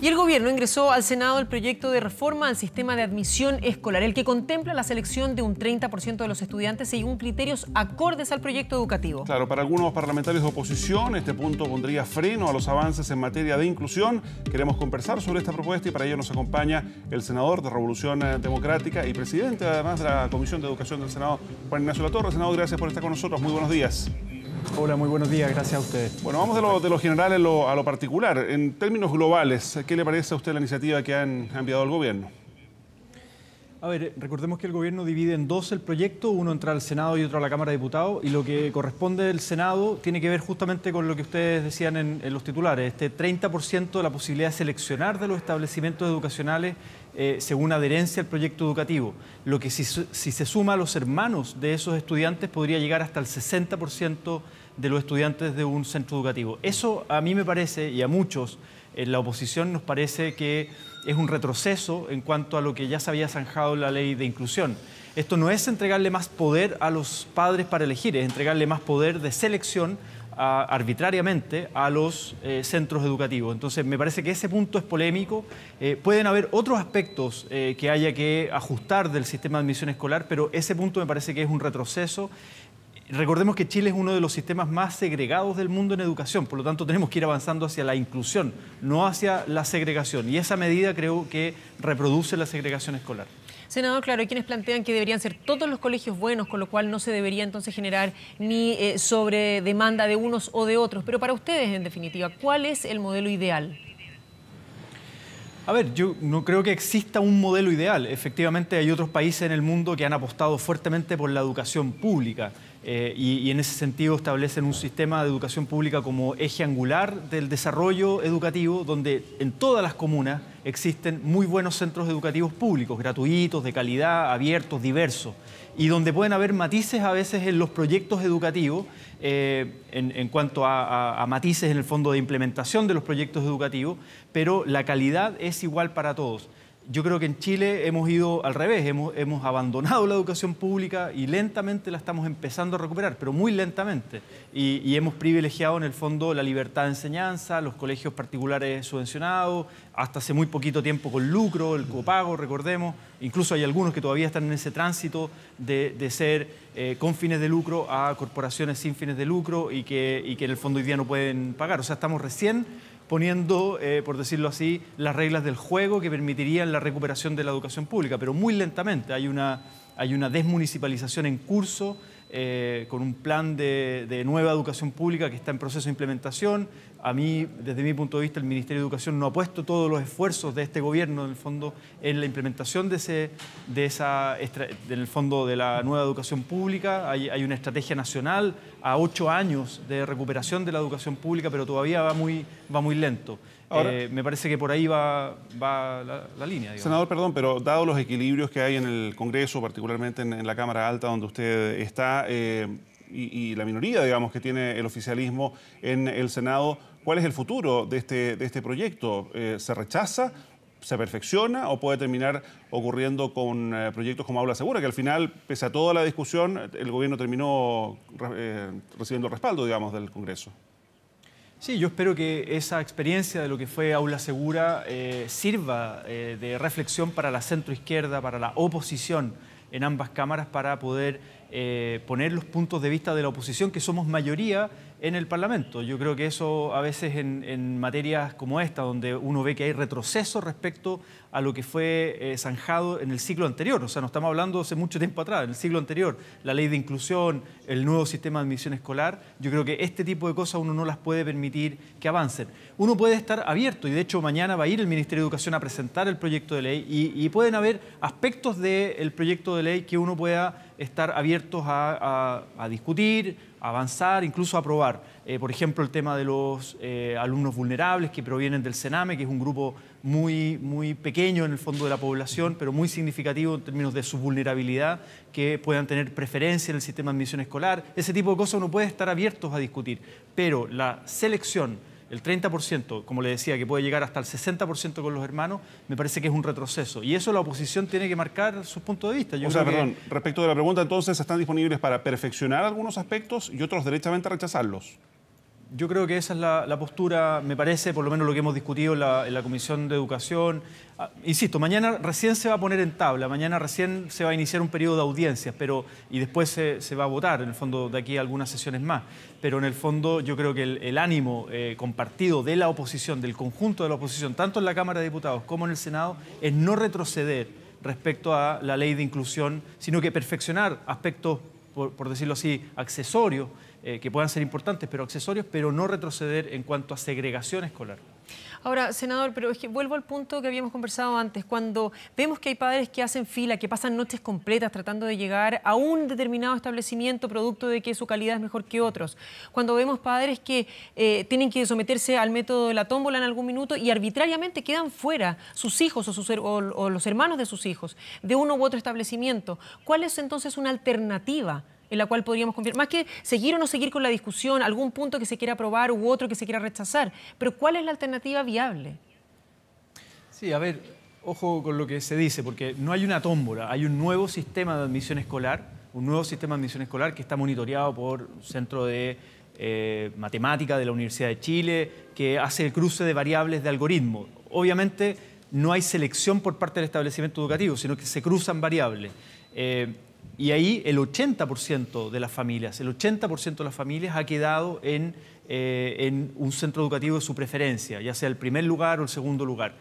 Y el gobierno ingresó al Senado el proyecto de reforma al sistema de admisión escolar, el que contempla la selección de un 30% de los estudiantes según criterios acordes al proyecto educativo. Claro, para algunos parlamentarios de oposición, este punto pondría freno a los avances en materia de inclusión. Queremos conversar sobre esta propuesta y para ello nos acompaña el senador de Revolución Democrática y presidente además de la Comisión de Educación del Senado, Juan Ignacio Latorre. Senador, gracias por estar con nosotros. Muy buenos días. Hola, muy buenos días. Gracias a ustedes. Bueno, vamos de lo general a lo particular. En términos globales, ¿qué le parece a usted la iniciativa que ha enviado el gobierno? A ver, recordemos que el gobierno divide en dos el proyecto, uno entra al Senado y otro a la Cámara de Diputados, y lo que corresponde del Senado tiene que ver justamente con lo que ustedes decían en los titulares, este 30% de la posibilidad de seleccionar de los establecimientos educacionales según adherencia al proyecto educativo, lo que si se suma a los hermanos de esos estudiantes podría llegar hasta el 60% de los estudiantes de un centro educativo. Eso a mí me parece, y a muchos en la oposición nos parece que es un retroceso en cuanto a lo que ya se había zanjado en la ley de inclusión. Esto no es entregarle más poder a los padres para elegir, es entregarle más poder de selección arbitrariamente a los centros educativos. Entonces, me parece que ese punto es polémico. Pueden haber otros aspectos que haya que ajustar del sistema de admisión escolar, pero ese punto me parece que es un retroceso. Recordemos que Chile es uno de los sistemas más segregados del mundo en educación, por lo tanto tenemos que ir avanzando hacia la inclusión, no hacia la segregación. Y esa medida creo que reproduce la segregación escolar. Senador, claro, hay quienes plantean que deberían ser todos los colegios buenos, con lo cual no se debería entonces generar ni sobre demanda de unos o de otros. Pero para ustedes, en definitiva, ¿cuál es el modelo ideal? A ver, yo no creo que exista un modelo ideal. Efectivamente, hay otros países en el mundo que han apostado fuertemente por la educación pública y en ese sentido establecen un sistema de educación pública como eje angular del desarrollo educativo, donde en todas las comunas existen muy buenos centros educativos públicos, gratuitos, de calidad, abiertos, diversos, y donde pueden haber matices a veces en los proyectos educativos, en cuanto a matices en el fondo de implementación de los proyectos educativos, pero la calidad es igual para todos. Yo creo que en Chile hemos ido al revés, hemos abandonado la educación pública y lentamente la estamos empezando a recuperar, pero muy lentamente. Y hemos privilegiado en el fondo la libertad de enseñanza, los colegios particulares subvencionados, hasta hace muy poquito tiempo con lucro, el copago, recordemos. Incluso hay algunos que todavía están en ese tránsito de ser con fines de lucro a corporaciones sin fines de lucro y que en el fondo hoy día no pueden pagar. O sea, estamos recién poniendo, por decirlo así, las reglas del juego que permitirían la recuperación de la educación pública, pero muy lentamente. Hay una desmunicipalización en curso, con un plan de nueva educación pública que está en proceso de implementación. A mí, desde mi punto de vista, el Ministerio de Educación no ha puesto todos los esfuerzos de este gobierno, en el fondo, en la implementación en el fondo de la nueva educación pública. Hay una estrategia nacional a 8 años de recuperación de la educación pública, pero todavía va muy lento. Ahora, me parece que por ahí va la línea, digamos. Senador, perdón, pero dado los equilibrios que hay en el Congreso, particularmente en la Cámara Alta donde usted está, y la minoría, digamos, que tiene el oficialismo en el Senado, ¿cuál es el futuro de este proyecto? ¿Se rechaza, se perfecciona o puede terminar ocurriendo con proyectos como Aula Segura, que al final, pese a toda la discusión, el gobierno terminó recibiendo el respaldo, digamos, del Congreso? Sí, yo espero que esa experiencia de lo que fue Aula Segura sirva de reflexión para la centroizquierda, para la oposición en ambas cámaras, para poder poner los puntos de vista de la oposición, que somos mayoría en el Parlamento. Yo creo que eso a veces en materias como esta, donde uno ve que hay retroceso respecto a lo que fue zanjado en el siglo anterior, o sea, no estamos hablando hace mucho tiempo atrás, en el siglo anterior, la ley de inclusión, el nuevo sistema de admisión escolar, yo creo que este tipo de cosas uno no las puede permitir que avancen. Uno puede estar abierto, y de hecho mañana va a ir el Ministerio de Educación a presentar el proyecto de ley, y pueden haber aspectos del proyecto de ley que uno pueda estar abiertos a discutir, a avanzar, incluso a aprobar. Por ejemplo, el tema de los alumnos vulnerables que provienen del CENAME, que es un grupo muy pequeño en el fondo de la población, pero muy significativo en términos de su vulnerabilidad, que puedan tener preferencia en el sistema de admisión escolar. Ese tipo de cosas uno puede estar abiertos a discutir, pero la selección, el 30%, como le decía, que puede llegar hasta el 60% con los hermanos, me parece que es un retroceso. Y eso la oposición tiene que marcar sus puntos de vista. Perdón, respecto de la pregunta, entonces, ¿están disponibles para perfeccionar algunos aspectos y otros derechamente rechazarlos? Yo creo que esa es la postura, me parece, por lo menos lo que hemos discutido en la Comisión de Educación. Insisto, mañana recién se va a poner en tabla, mañana recién se va a iniciar un periodo de audiencias, y después se va a votar, en el fondo, de aquí a algunas sesiones más. Pero en el fondo yo creo que el ánimo compartido de la oposición, del conjunto de la oposición, tanto en la Cámara de Diputados como en el Senado, es no retroceder respecto a la ley de inclusión, sino que perfeccionar aspectos, por decirlo así, accesorios, que puedan ser importantes, pero accesorios, pero no retroceder en cuanto a segregación escolar. Ahora, senador, pero es que vuelvo al punto que habíamos conversado antes. Cuando vemos que hay padres que hacen fila, que pasan noches completas tratando de llegar a un determinado establecimiento producto de que su calidad es mejor que otros. Cuando vemos padres que tienen que someterse al método de la tómbola en algún minuto y arbitrariamente quedan fuera sus hijos o los hermanos de sus hijos de uno u otro establecimiento. ¿Cuál es entonces una alternativa en la cual podríamos confiar? Más que seguir o no seguir con la discusión, algún punto que se quiera aprobar u otro que se quiera rechazar, pero ¿cuál es la alternativa viable? Sí, a ver, ojo con lo que se dice, porque no hay una tómbola, hay un nuevo sistema de admisión escolar, que está monitoreado por un centro de matemática de la Universidad de Chile, que hace el cruce de variables de algoritmos. Obviamente no hay selección por parte del establecimiento educativo, sino que se cruzan variables. Y ahí el 80% de las familias, ha quedado en un centro educativo de su preferencia, ya sea el primer lugar o el segundo lugar.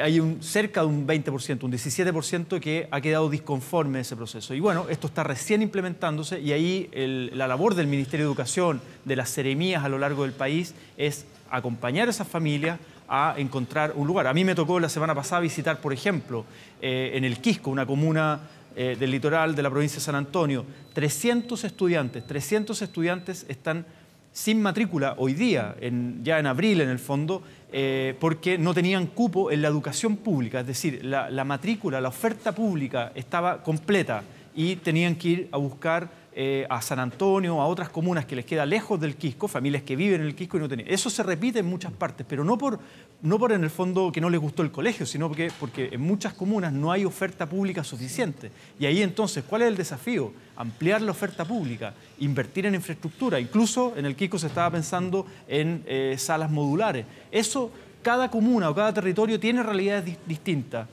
Hay cerca de un 20%, un 17% que ha quedado disconforme de ese proceso. Y bueno, esto está recién implementándose y ahí la labor del Ministerio de Educación, de las seremías a lo largo del país, es acompañar a esas familias a encontrar un lugar. A mí me tocó la semana pasada visitar, por ejemplo, en el Quisco, una comuna del litoral de la provincia de San Antonio. 300 estudiantes están sin matrícula hoy día, ya en abril en el fondo, porque no tenían cupo en la educación pública, es decir, la matrícula, la oferta pública estaba completa y tenían que ir a buscar a San Antonio, a otras comunas que les queda lejos del Quisco, familias que viven en el Quisco y no tenían. Eso se repite en muchas partes, pero no por en el fondo que no les gustó el colegio, sino porque en muchas comunas no hay oferta pública suficiente. Y ahí entonces, ¿cuál es el desafío? Ampliar la oferta pública, invertir en infraestructura. Incluso en el Quisco se estaba pensando en salas modulares. Eso, cada comuna o cada territorio tiene realidades distintas.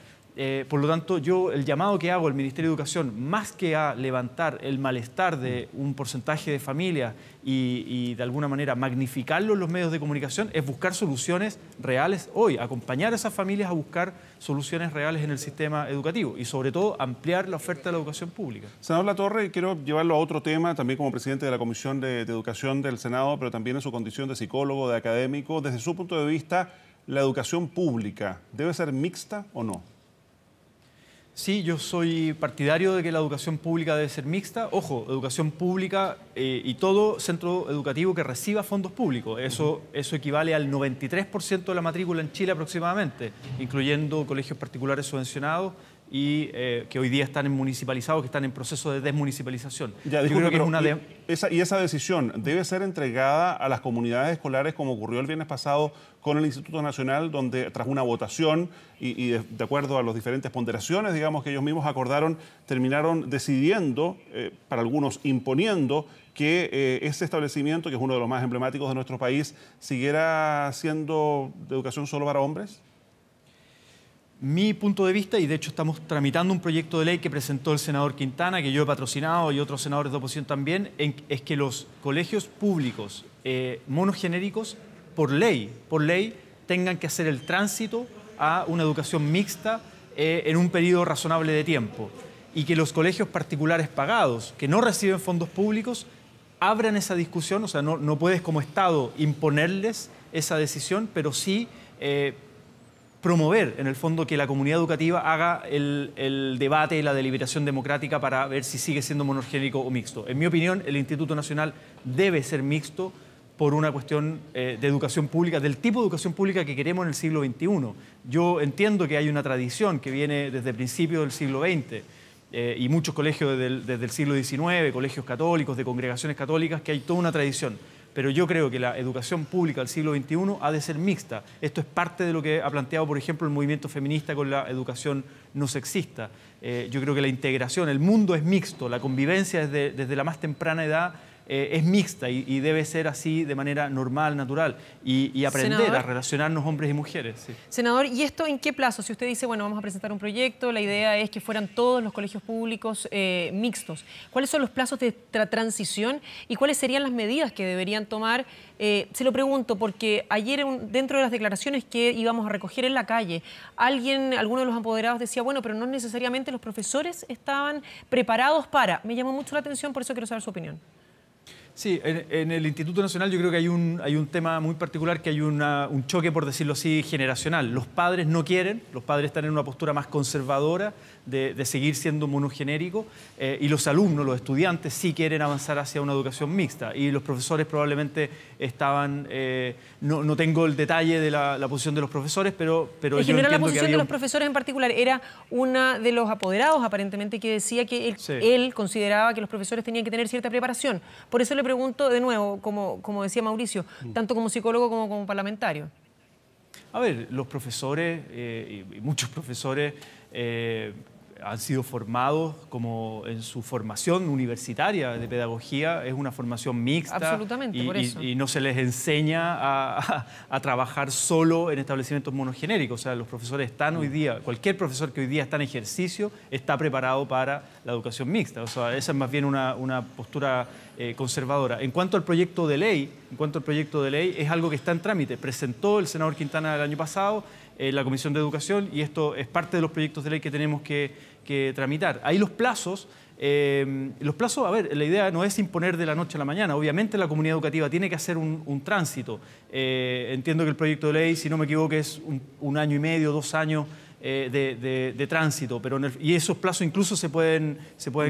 Por lo tanto, yo el llamado que hago al Ministerio de Educación, más que a levantar el malestar de un porcentaje de familias y de alguna manera magnificarlo en los medios de comunicación, es buscar soluciones reales hoy, acompañar a esas familias a buscar soluciones reales en el sistema educativo y sobre todo ampliar la oferta de la educación pública. Senador Latorre, quiero llevarlo a otro tema, también como presidente de la Comisión de Educación del Senado, pero también en su condición de psicólogo, de académico. Desde su punto de vista, ¿la educación pública debe ser mixta o no? Sí, yo soy partidario de que la educación pública debe ser mixta. Ojo, educación pública y todo centro educativo que reciba fondos públicos. Eso equivale al 93% de la matrícula en Chile aproximadamente, incluyendo colegios particulares subvencionados y que hoy día están municipalizados, que están en proceso de desmunicipalización. Ya, disculpe, pero esa decisión debe ser entregada a las comunidades escolares como ocurrió el viernes pasado con el Instituto Nacional, donde tras una votación y de acuerdo a las diferentes ponderaciones, digamos, que ellos mismos acordaron, terminaron decidiendo, para algunos imponiendo, que ese establecimiento, que es uno de los más emblemáticos de nuestro país, siguiera siendo de educación solo para hombres? Mi punto de vista, y de hecho estamos tramitando un proyecto de ley que presentó el senador Quintana, que yo he patrocinado y otros senadores de oposición también, es que los colegios públicos monogenéricos, por ley, tengan que hacer el tránsito a una educación mixta en un periodo razonable de tiempo. Y que los colegios particulares pagados, que no reciben fondos públicos, abran esa discusión. O sea, no puedes como Estado imponerles esa decisión, pero sí promover, en el fondo, que la comunidad educativa haga el debate y la deliberación democrática para ver si sigue siendo monogénico o mixto. En mi opinión, el Instituto Nacional debe ser mixto por una cuestión de educación pública, del tipo de educación pública que queremos en el siglo XXI. Yo entiendo que hay una tradición que viene desde principios del siglo XX y muchos colegios desde el siglo XIX, colegios católicos, de congregaciones católicas, que hay toda una tradición. Pero yo creo que la educación pública del siglo XXI ha de ser mixta. Esto es parte de lo que ha planteado, por ejemplo, el movimiento feminista con la educación no sexista. Yo creo que la integración, el mundo es mixto, la convivencia desde la más temprana edad es mixta y debe ser así de manera normal, natural, y aprender Senador, a relacionarnos hombres y mujeres. Sí. Senador, ¿y esto en qué plazo? Si usted dice, bueno, vamos a presentar un proyecto, la idea es que fueran todos los colegios públicos mixtos. ¿Cuáles son los plazos de transición y cuáles serían las medidas que deberían tomar? Se lo pregunto porque ayer dentro de las declaraciones que íbamos a recoger en la calle, alguno de los apoderados decía, bueno, pero no necesariamente los profesores estaban preparados para. Me llamó mucho la atención, por eso quiero saber su opinión. Sí, en el Instituto Nacional yo creo que hay un tema muy particular, que hay un choque, por decirlo así, generacional. Los padres no quieren, los padres están en una postura más conservadora de seguir siendo monogenérico, y los alumnos, los estudiantes, sí quieren avanzar hacia una educación mixta. Y los profesores probablemente estaban... no tengo el detalle de la posición de los profesores, pero yo entiendo la que posición había de los profesores en particular era una de los apoderados, aparentemente, que decía que él consideraba que los profesores tenían que tener cierta preparación. Por eso le pregunto de nuevo, como decía Mauricio, tanto como psicólogo como parlamentario. A ver, los profesores, y muchos profesores, han sido formados como en su formación universitaria de pedagogía, es una formación mixta. Absolutamente, por eso. Y no se les enseña a trabajar solo en establecimientos monogenéricos. O sea, los profesores están hoy día, cualquier profesor que hoy día está en ejercicio está preparado para la educación mixta. O sea, esa es más bien una postura conservadora. En cuanto al proyecto de ley, es algo que está en trámite. Presentó el senador Quintana el año pasado la Comisión de Educación, y esto es parte de los proyectos de ley que tenemos que tramitar. Ahí los plazos, a ver, la idea no es imponer de la noche a la mañana. Obviamente la comunidad educativa tiene que hacer un tránsito. Entiendo que el proyecto de ley, si no me equivoco, es un año y medio, 2 años de tránsito, y esos plazos incluso se pueden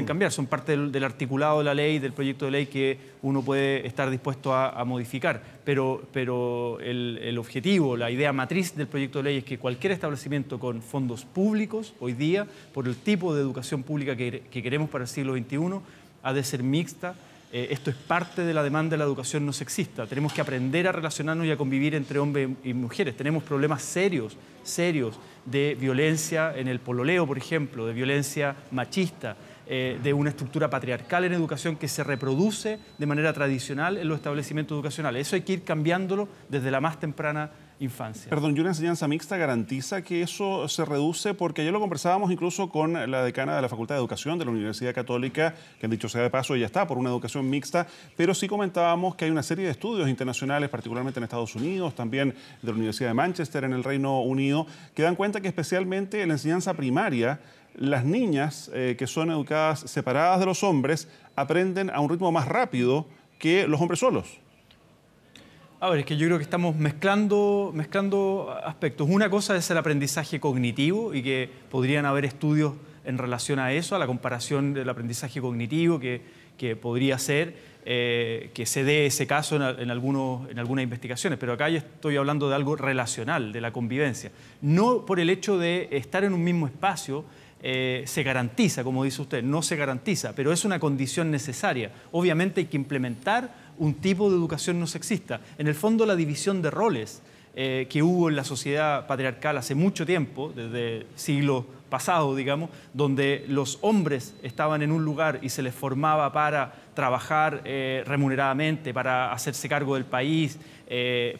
cambiar, son parte del articulado de la ley, del proyecto de ley que uno puede estar dispuesto a modificar, pero el objetivo, la idea matriz del proyecto de ley es que cualquier establecimiento con fondos públicos, hoy día, por el tipo de educación pública que queremos para el siglo XXI, ha de ser mixta. Esto es parte de la demanda de la educación no sexista. Tenemos que aprender a relacionarnos y a convivir entre hombres y mujeres. Tenemos problemas serios de violencia en el pololeo, por ejemplo, de violencia machista, de una estructura patriarcal en educación que se reproduce de manera tradicional en los establecimientos educacionales. Eso hay que ir cambiándolo desde la más temprana infancia. Perdón, ¿y una enseñanza mixta garantiza que eso se reduce? Porque ayer lo conversábamos incluso con la decana de la Facultad de Educación de la Universidad Católica, que, han dicho sea de paso, ella está por una educación mixta, pero sí comentábamos que hay una serie de estudios internacionales, particularmente en Estados Unidos, también de la Universidad de Manchester en el Reino Unido, que dan cuenta que especialmente en la enseñanza primaria, las niñas que son educadas separadas de los hombres aprenden a un ritmo más rápido que los hombres solos. A ver, es que yo creo que estamos mezclando aspectos. Una cosa es el aprendizaje cognitivo, y que podrían haber estudios en relación a eso, a la comparación del aprendizaje cognitivo, que podría ser que se dé ese caso en algunas investigaciones. Pero acá ya estoy hablando de algo relacional, de la convivencia. No por el hecho de estar en un mismo espacio se garantiza, como dice usted, no se garantiza, pero es una condición necesaria. Obviamente hay que implementar un tipo de educación no sexista. En el fondo, la división de roles que hubo en la sociedad patriarcal hace mucho tiempo, desde siglos pasados, digamos, donde los hombres estaban en un lugar y se les formaba para trabajar remuneradamente, para hacerse cargo del país,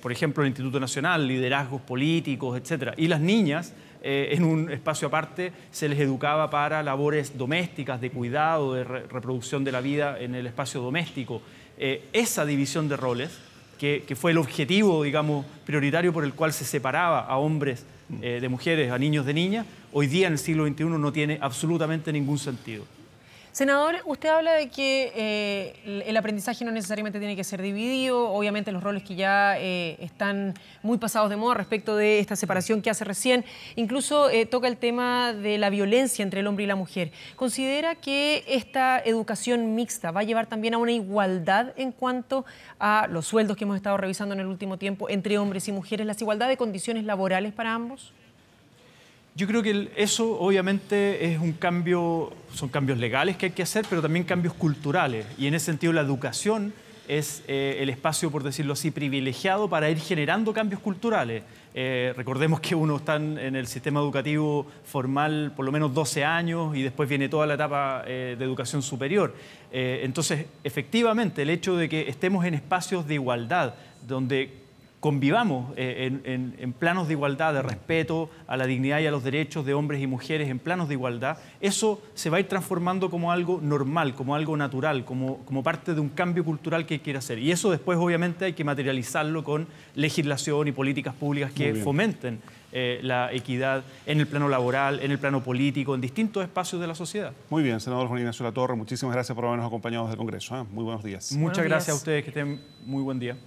por ejemplo, el Instituto Nacional, liderazgos políticos, etc. Y las niñas, en un espacio aparte, se les educaba para labores domésticas, de cuidado, de reproducción de la vida en el espacio doméstico. Esa división de roles, que fue el objetivo, digamos, prioritario por el cual se separaba a hombres de mujeres, a niños de niñas, hoy día en el siglo XXI no tiene absolutamente ningún sentido. Senador, usted habla de que el aprendizaje no necesariamente tiene que ser dividido, obviamente los roles que ya están muy pasados de moda respecto de esta separación que hace recién, incluso toca el tema de la violencia entre el hombre y la mujer. ¿Considera que esta educación mixta va a llevar también a una igualdad en cuanto a los sueldos que hemos estado revisando en el último tiempo entre hombres y mujeres, la igualdad de condiciones laborales para ambos? Yo creo que eso obviamente es un cambio, son cambios legales que hay que hacer, pero también cambios culturales. Y en ese sentido la educación es el espacio, por decirlo así, privilegiado para ir generando cambios culturales. Recordemos que uno está en el sistema educativo formal por lo menos 12 años y después viene toda la etapa de educación superior. Entonces, efectivamente, el hecho de que estemos en espacios de igualdad, donde convivamos en planos de igualdad, de respeto a la dignidad y a los derechos de hombres y mujeres en planos de igualdad, eso se va a ir transformando como algo normal, como algo natural, como parte de un cambio cultural que quiere hacer. Y eso después, obviamente, hay que materializarlo con legislación y políticas públicas que fomenten la equidad en el plano laboral, en el plano político, en distintos espacios de la sociedad. Muy bien, senador Juan Ignacio Latorre, muchísimas gracias por habernos acompañado desde el Congreso. Muy buenos días. Muchas gracias a ustedes, que estén muy buen día.